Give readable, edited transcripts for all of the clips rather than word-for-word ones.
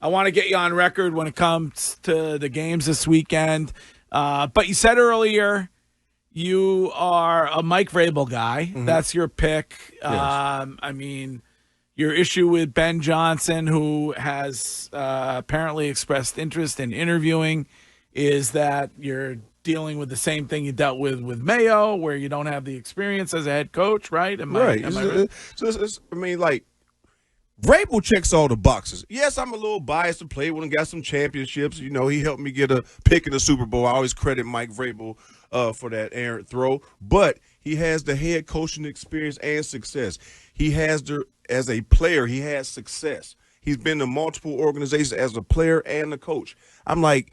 I want to get you on record when it comes to the games this weekend. But you said earlier you are a Mike Vrabel guy. Mm-hmm. That's your pick. Yes. I mean, your issue with Ben Johnson, who has apparently expressed interest in interviewing, is that you're dealing with the same thing you dealt with Mayo, where you don't have the experience as a head coach, right? Am I right? I mean, like, Vrabel checks all the boxes. Yes, I'm a little biased to play when I got some championships. You know, he helped me get a pick in the Super Bowl. I always credit Mike Vrabel for that errant throw. But he has the head coaching experience and success. He has as a player, he has success. He's been to multiple organizations as a player and a coach. I'm like,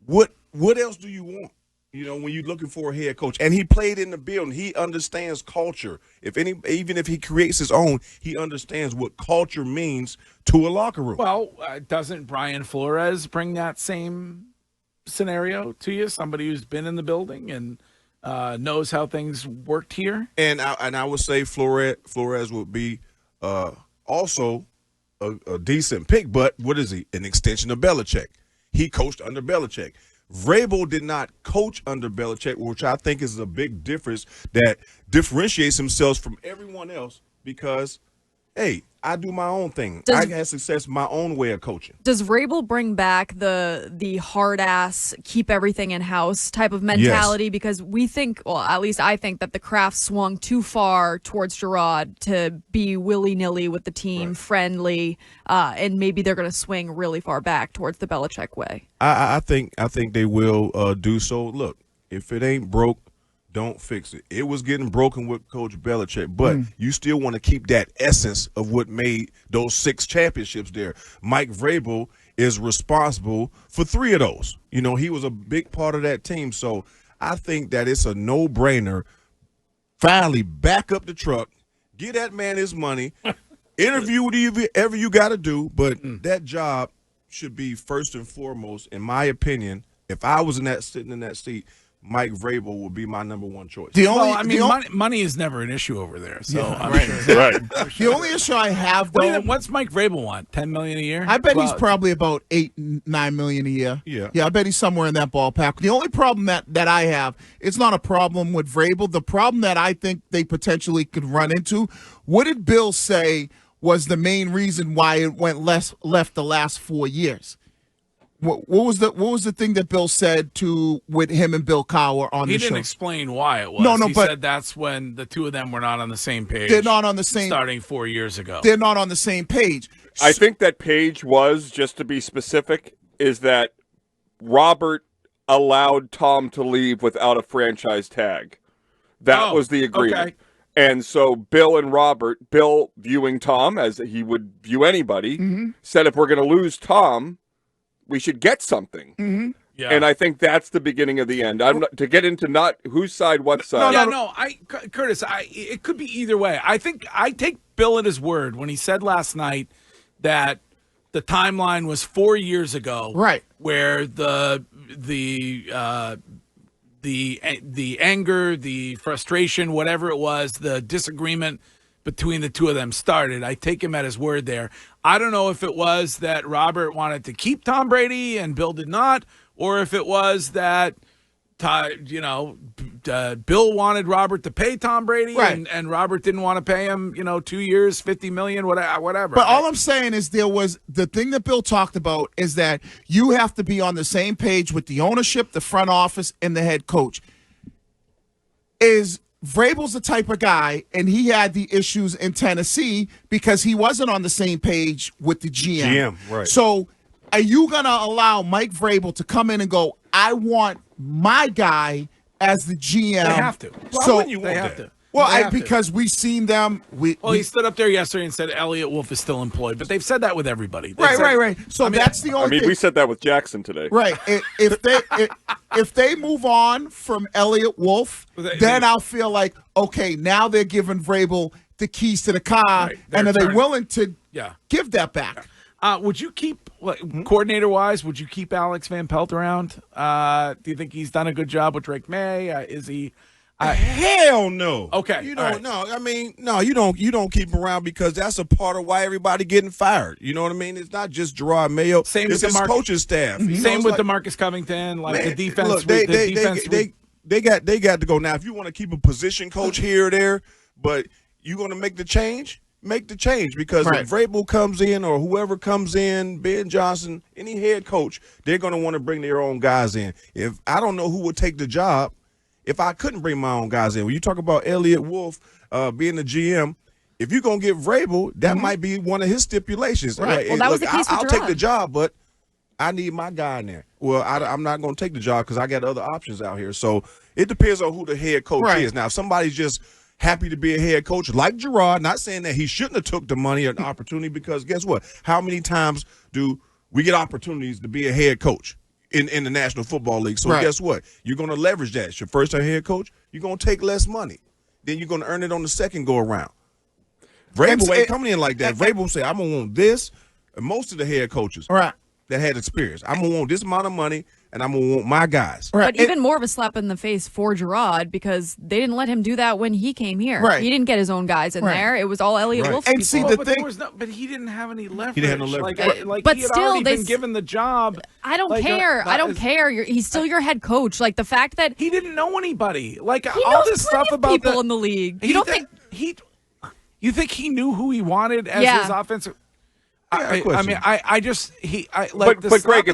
what else do you want? You know, when you're looking for a head coach, and he played in the building, he understands culture. Even if he creates his own, he understands what culture means to a locker room. Well, doesn't Brian Flores bring that same scenario to you? Somebody who's been in the building and knows how things worked here. And I would say Flores would be also a decent pick. But what is he? An extension of Belichick. He coached under Belichick. Vrabel did not coach under Belichick, which I think is a big difference that differentiates himself from everyone else because, hey, I do my own thing. I had success my own way of coaching. Does Vrabel bring back the hard-ass, keep everything in-house type of mentality? Yes. Because we think, well, at least I think, that the Kraft swung too far towards Gerard to be willy-nilly with the team, right, friendly, and maybe they're going to swing really far back towards the Belichick way. I think they will do so. Look, if it ain't broke, don't fix it. It was getting broken with Coach Belichick, but you still want to keep that essence of what made those 6 championships there. Mike Vrabel is responsible for 3 of those. You know, he was a big part of that team. So I think that it's a no-brainer. Finally, back up the truck, get that man his money, interview whatever you got to do, but that job should be first and foremost, in my opinion. If I was sitting in that seat, Mike Vrabel would be my number one choice. Money is never an issue over there. So yeah, I'm right. sure. Right. The only issue I have, though, what's Mike Vrabel want? $10 million a year? I bet he's probably about $8-9 million a year. Yeah, I bet he's somewhere in that ballpark. The only problem that I have, it's not a problem with Vrabel. The problem that I think they potentially could run into, what did Bill say was the main reason why it went left the last 4 years? What was the thing that Bill said with him and Bill Cowher on the show? He didn't explain why it was. No, he said that's when the two of them were not on the same page. They're not on the same. Starting 4 years ago. They're not on the same page. I think that page was, just to be specific, is that Robert allowed Tom to leave without a franchise tag. That was the agreement. Okay. And so Bill and Robert, Bill viewing Tom as he would view anybody, said if we're going to lose Tom, we should get something. Mm-hmm. Yeah. And I think that's the beginning of the end. To get into not whose side, what side. Curtis, it could be either way. I think I take Bill at his word when he said last night that the timeline was 4 years ago, right? Where the anger, the frustration, whatever it was, the disagreement between the two of them started. I take him at his word there. I don't know if it was that Robert wanted to keep Tom Brady and Bill did not, or if it was that Bill wanted Robert to pay Tom Brady, right, and Robert didn't want to pay him, 2 years, $50 million, whatever. But all I'm saying is there was the thing that Bill talked about is that you have to be on the same page with the ownership, the front office, and the head coach. Vrabel's the type of guy, and he had the issues in Tennessee because he wasn't on the same page with the GM. Right. So are you going to allow Mike Vrabel to come in and go, I want my guy as the GM? They have to. Why wouldn't you want have that? to. Well, because we've seen them. He stood up there yesterday and said Elliott Wolf is still employed, but they've said that with everybody. Right. So that's the only thing. We said that with Jackson today. Right. If they move on from Elliott Wolf, then I'll feel like, okay, now they're giving Vrabel the keys to the car, and are they willing to give that back? Would you keep, coordinator-wise, would you keep Alex Van Pelt around? Do you think he's done a good job with Drake May? Is he Hell no. Okay. You don't. No, I mean, no, you don't keep him around because that's a part of why everybody getting fired. You know what I mean? It's not just Gerard Mayo. Same it's with his the coaching staff. Same with DeMarcus Covington, the defense. Look, they got to go now. If you want to keep a position coach here or there, but you're going to make the change. Make the change because if Vrabel comes in or whoever comes in, Ben Johnson, any head coach, they're going to want to bring their own guys in. If I don't know who would take the job, if I couldn't bring my own guys in. When you talk about Elliott Wolf being the GM, if you're going to get Vrabel, that might be one of his stipulations. Right. Well, that was the case with I'll Gerard. take the job, but I need my guy in there. Well, I'm not going to take the job because I got other options out here. So it depends on who the head coach is. Now, if somebody's just happy to be a head coach like Gerard, not saying that he shouldn't have took the money or the opportunity because guess what? How many times do we get opportunities to be a head coach in the National Football League? So guess what? You're going to leverage that. It's your first time head coach. You're going to take less money. Then you're going to earn it on the second go-around. Vrabel ain't coming in like that. Vrabel say, I'm going to want this. And most of the head coaches that had experience, I'm going to want this amount of money, and I'm going to want my guys. But even more of a slap in the face for Gerard because they didn't let him do that when he came here. He didn't get his own guys in there. It was all Elliott Wolf And people. see, the thing, but he didn't have any leverage. He didn't have no leverage. But he had still, already been given the job. I don't care. I don't care. He's still your head coach. Like the fact that he didn't know anybody. Like he all knows this stuff about people in the league. You don't think you think he knew who he wanted as his offensive? But Greg,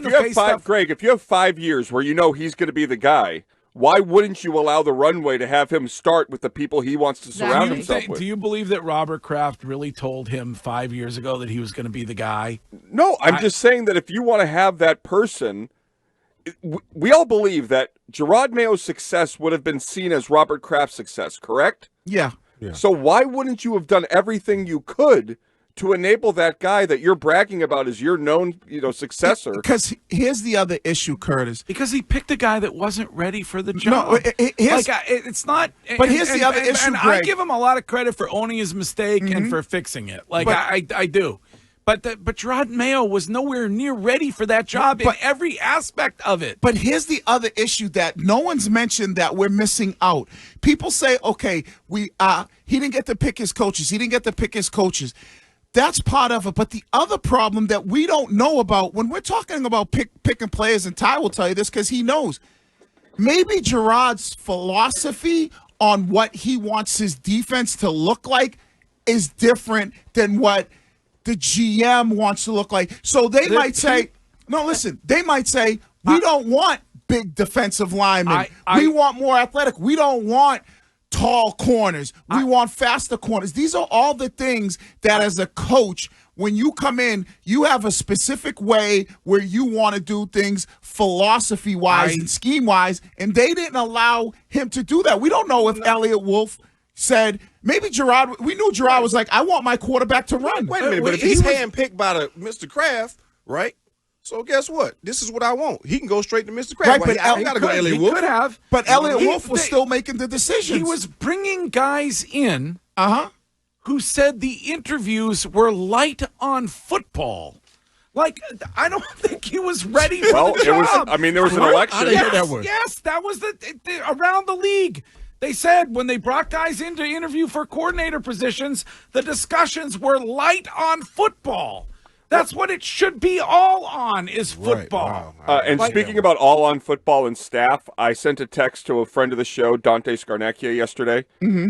if you have 5 years where you know he's going to be the guy, why wouldn't you allow the runway to have him start with the people he wants to surround himself with? Do you believe that Robert Kraft really told him 5 years ago that he was going to be the guy? No, I'm just saying that if you want to have that person, we all believe that Gerard Mayo's success would have been seen as Robert Kraft's success, correct? Yeah. So why wouldn't you have done everything you could to enable that guy that you're bragging about as your known, successor? Because here's the other issue, Curtis. Because he picked a guy that wasn't ready for the job. No, it's not. But here's the other issue, and Greg. I give him a lot of credit for owning his mistake and for fixing it. I do. But Gerard Mayo was nowhere near ready for that job in every aspect of it. But here's the other issue that no one's mentioned that we're missing out. People say, okay, he didn't get to pick his coaches. He didn't get to pick his coaches. That's part of it. But the other problem that we don't know about when we're talking about picking players, and Ty will tell you this because he knows, maybe Gerard's philosophy on what he wants his defense to look like is different than what the GM wants to look like. So they might say, no, listen, they might say, we don't want big defensive linemen. We want more athletic. We don't want tall corners. We want faster corners. These are all the things that as a coach, when you come in, you have a specific way where you want to do things philosophy-wise and scheme-wise, and they didn't allow him to do that. We don't know if Elliott Wolf said, maybe Gerard, we knew Gerard was like, I want my quarterback to run. Wait a minute, but if he's handpicked by Mr. Kraft, right? So guess what? This is what I want. He can go straight to Mr. Kraft. Right, but I got to go Elliott Wolf. Could have. But Elliott Wolf was still making the decisions. He was bringing guys in who said the interviews were light on football. Like, I don't think he was ready for the job. There was an election. Yes, that was around the league. They said when they brought guys in to interview for coordinator positions, the discussions were light on football. That's what it should be all on is football. Right. Wow. Speaking about all on football and staff, I sent a text to a friend of the show, Dante Scarnecchia, yesterday.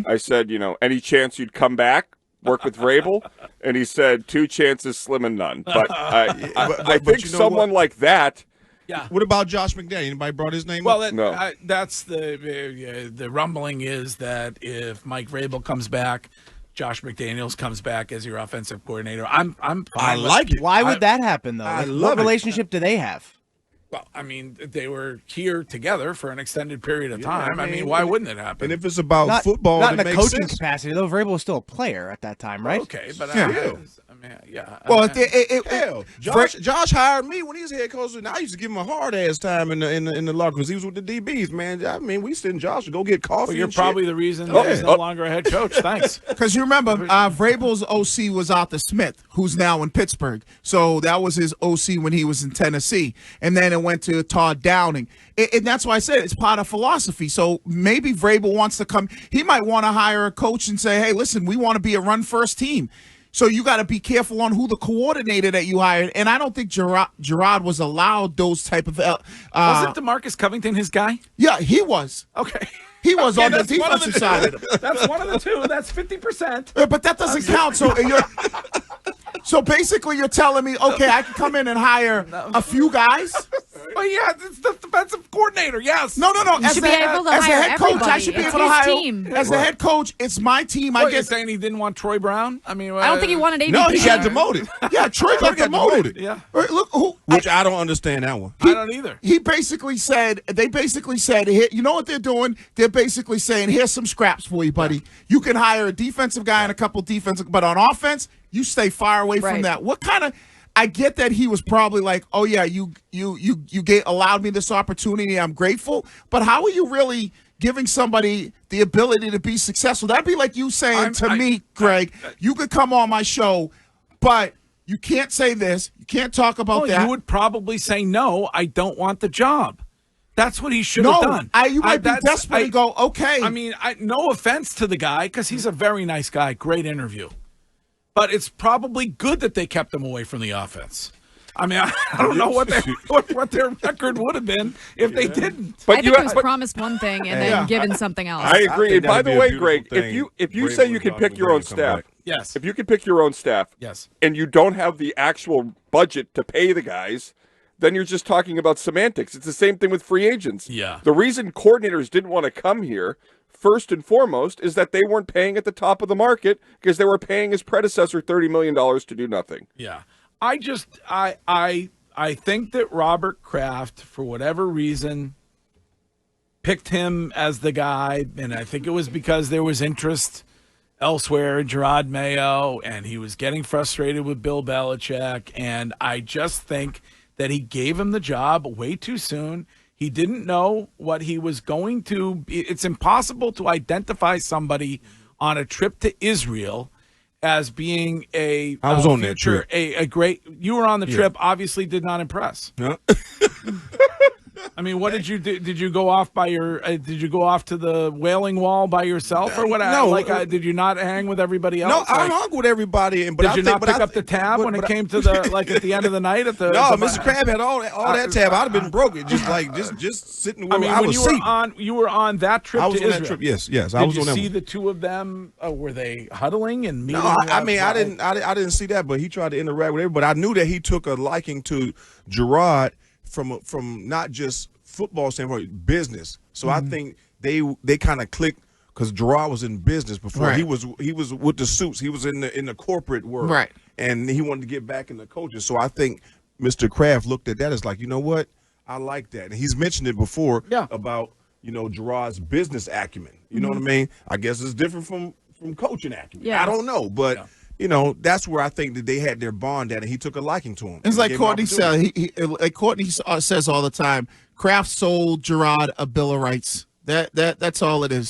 I said, any chance you'd come back, work with Vrabel? And he said, 2 chances, slim and none. But I think someone like that. Yeah. What about Josh McDaniel? Anybody brought his name up? No. That's the rumbling is that if Mike Vrabel comes back, Josh McDaniels comes back as your offensive coordinator. I'm fine. I like it. Why would that happen, though? What relationship do they have? Well, they were here together for an extended period of time. Why wouldn't it happen? And if it's about football, not it in a makes coaching sense. capacity, though. Vrabel was still a player at that time, right? Okay, but Josh hired me when he was head coach, and I used to give him a hard ass time in the locker because he was with the DBs. Man, we sent Josh to go get coffee. Well, you're probably the reason that he's no longer a head coach. Thanks. Because you remember, Vrabel's OC was Arthur Smith, who's now in Pittsburgh. So that was his OC when he was in Tennessee, and then it then went to Todd Downing. And that's why I said it's part of philosophy. So maybe Vrabel wants to come. He might want to hire a coach and say, hey, listen, we want to be a run-first team. So you got to be careful on who the coordinator that you hired. And I don't think Gerard was allowed those type of wasn't DeMarcus Covington his guy? Yeah, he was. Okay. He was on the defensive side. That's one of the two. That's 50%. But that doesn't count. So basically you're telling me, okay, I can come in and hire a few guys? Well, yeah, it's the defensive coordinator, yes. No. You should be able to hire head coach, everybody. I should be It's able to his hire. team. As the head coach, it's my team. I You're guess. saying he didn't want Troy Brown? I mean, I don't think he wanted AVP. No, he got demoted. Yeah, Troy got demoted. Yeah. Look, Which I don't understand that one. I don't either. They basically said, here, you know what they're doing? They're basically saying, here's some scraps for you, buddy. You can hire a defensive guy and a couple defensive, but on offense, you stay far away from that. What kind of? I get that he was probably like, oh yeah, you allowed me this opportunity. I'm grateful, but how are you really giving somebody the ability to be successful? That'd be like you saying to me, Greg, you could come on my show, but you can't say this. You can't talk about that. You would probably say, no, I don't want the job. That's what he should have done. You might be desperate and go, okay. I mean, no offense to the guy, because he's a very nice guy. Great interview. But it's probably good that they kept him away from the offense. I mean, I don't know what their record would have been if they didn't. But I think he was promised one thing and then given something else. I agree. And by the way, Greg, if you say you can pick your own staff, yes. If you can pick your own staff, yes, and you don't have the actual budget to pay the guys, then you're just talking about semantics. It's the same thing with free agents. Yeah. The reason coordinators didn't want to come here, first and foremost, is that they weren't paying at the top of the market because they were paying his predecessor $30 million to do nothing. Yeah. I think that Robert Kraft, for whatever reason, picked him as the guy, and I think it was because there was interest elsewhere in Gerard Mayo, and he was getting frustrated with Bill Belichick, and I just think that he gave him the job way too soon. He didn't know what he was going to. It's impossible to identify somebody on a trip to Israel as being I was on that trip. A great. You were on the trip. Obviously, did not impress. No. I mean, what did you do? Did you go off by your? Did you go off to the Wailing Wall by yourself, or what? No. Did you not hang with everybody else? No, I hung with everybody. But did you not pick up the tab when it came to the at the end of the night at the? No, Mr. Crab had all that tab. I'd have been broken. Just sitting where I was seated. You were on that trip. I was to on Israel. that trip. Yes, I was on that. Did you see one. the two of them? Were they huddling and meeting? No, I mean, I didn't see that, but he tried to interact with everybody. I knew that he took a liking to Gerard from not just football standpoint, business. So I think they kind of clicked because Gerard was in business before. Right. He was with the suits. He was in the corporate world, right? And he wanted to get back in the coaching. So I think Mr. Kraft looked at that as like, you know what, I like that. And he's mentioned it before about Gerard's business acumen. You know what I mean? I guess it's different from coaching acumen. Yeah. I don't know, but. That's where I think that they had their bond at, and he took a liking to him. It's like Courtney said. Like Courtney says all the time. Kraft sold Gerard a bill of rights. That's all it is.